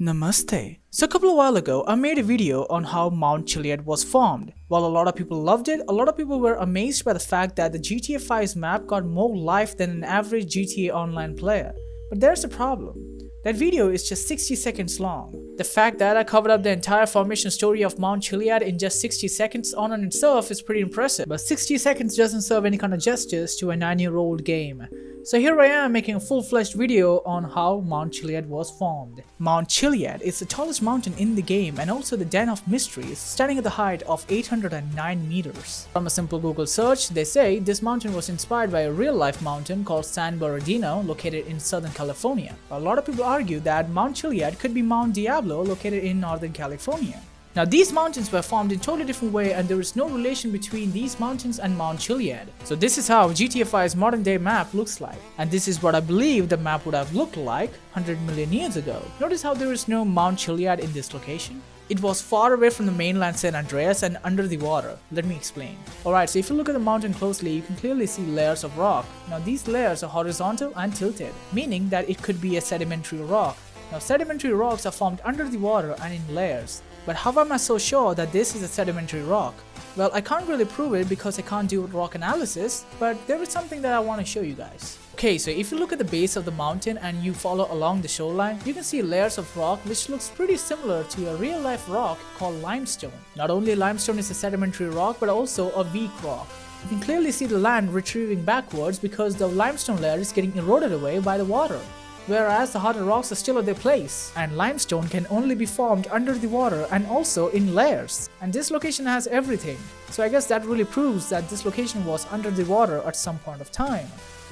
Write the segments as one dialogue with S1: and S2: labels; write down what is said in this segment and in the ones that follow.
S1: Namaste. So a couple of while ago, I made a video on how Mount Chiliad was formed. While a lot of people loved it, a lot of people were amazed by the fact that the GTA 5's map got more life than an average GTA Online player. But there's a problem. That video is just 60 seconds long. The fact that I covered up the entire formation story of Mount Chiliad in just 60 seconds on itself is pretty impressive, but 60 seconds doesn't serve any kind of justice to a 9-year-old game. So here I am making a full-fledged video on how Mount Chiliad was formed. Mount Chiliad is the tallest mountain in the game and also the den of mysteries, standing at the height of 809 meters. From a simple Google search, they say this mountain was inspired by a real-life mountain called San Bernardino located in Southern California. A lot of people argue that Mount Chiliad could be Mount Diablo located in Northern California. Now these mountains were formed in a totally different way and there is no relation between these mountains and Mount Chiliad. So this is how GTA 5's modern day map looks like. And this is what I believe the map would have looked like 100 million years ago. Notice how there is no Mount Chiliad in this location? It was far away from the mainland San Andreas and under the water. Let me explain. Alright, so if you look at the mountain closely, you can clearly see layers of rock. Now these layers are horizontal and tilted, meaning that it could be a sedimentary rock. Now sedimentary rocks are formed under the water and in layers. But how am I so sure that this is a sedimentary rock? Well, I can't really prove it because I can't do rock analysis, but there is something that I want to show you guys. Okay, so if you look at the base of the mountain and you follow along the shoreline, you can see layers of rock which looks pretty similar to a real life rock called limestone. Not only limestone is a sedimentary rock, but also a weak rock. You can clearly see the land retrieving backwards because the limestone layer is getting eroded away by the water. Whereas the harder rocks are still at their place, and limestone can only be formed under the water and also in layers. And this location has everything. So I guess that really proves that this location was under the water at some point of time.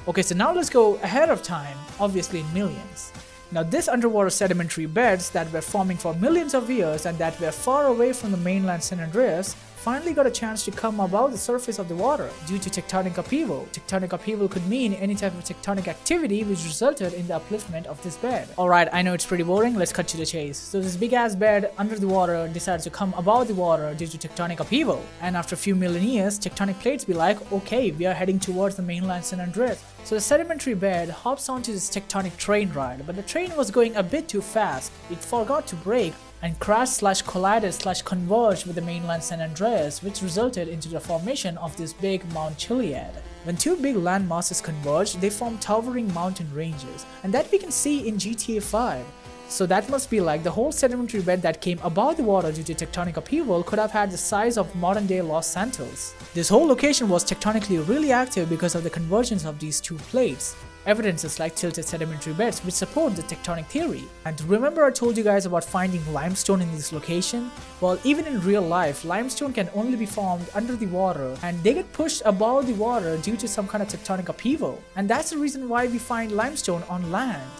S1: Okay, so now let's go ahead of time, obviously in millions. Now this underwater sedimentary beds that were forming for millions of years and that were far away from the mainland San Andreas finally got a chance to come above the surface of the water due to tectonic upheaval. Tectonic upheaval could mean any type of tectonic activity which resulted in the upliftment of this bed. Alright, I know it's pretty boring, let's cut to the chase. So this big ass bed under the water decides to come above the water due to tectonic upheaval. And after a few million years, tectonic plates be like, okay, we are heading towards the mainland San Andreas. So the sedimentary bed hops onto this tectonic train ride, but the train was going a bit too fast. It forgot to brake and crashed/collided/converged with the mainland San Andreas, which resulted into the formation of this big Mount Chiliad. When two big land masses converge, they form towering mountain ranges, and that we can see in GTA 5. So that must be like the whole sedimentary bed that came above the water due to tectonic upheaval could have had the size of modern day Los Santos. This whole location was tectonically really active because of the convergence of these two plates. Evidences like tilted sedimentary beds which support the tectonic theory. And remember I told you guys about finding limestone in this location? Well, even in real life, limestone can only be formed under the water and they get pushed above the water due to some kind of tectonic upheaval. And that's the reason why we find limestone on land.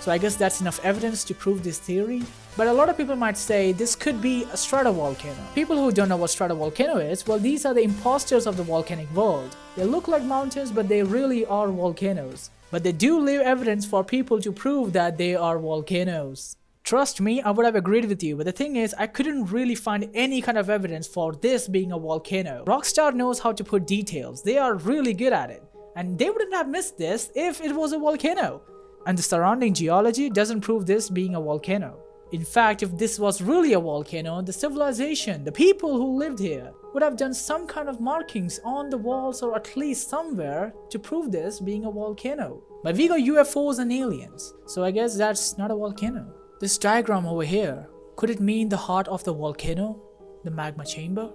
S1: So I guess that's enough evidence to prove this theory. But a lot of people might say this could be a stratovolcano. People who don't know what stratovolcano is, well, these are the imposters of the volcanic world. They look like mountains, but they really are volcanoes. But they do leave evidence for people to prove that they are volcanoes. Trust me, I would have agreed with you, but the thing is, I couldn't really find any kind of evidence for this being a volcano. Rockstar knows how to put details, they are really good at it. And they wouldn't have missed this if it was a volcano. And the surrounding geology doesn't prove this being a volcano. In fact, if this was really a volcano, the civilization, the people who lived here, would have done some kind of markings on the walls or at least somewhere to prove this being a volcano. But we got UFOs and aliens, so I guess that's not a volcano. This diagram over here, could it mean the heart of the volcano? The magma chamber?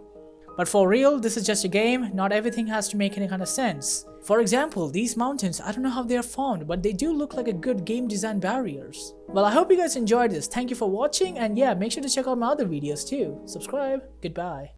S1: But for real, this is just a game, not everything has to make any kind of sense. For example, these mountains, I don't know how they are formed, but they do look like a good game design barriers. Well, I hope you guys enjoyed this. Thank you for watching, and yeah, make sure to check out my other videos too. Subscribe. Goodbye.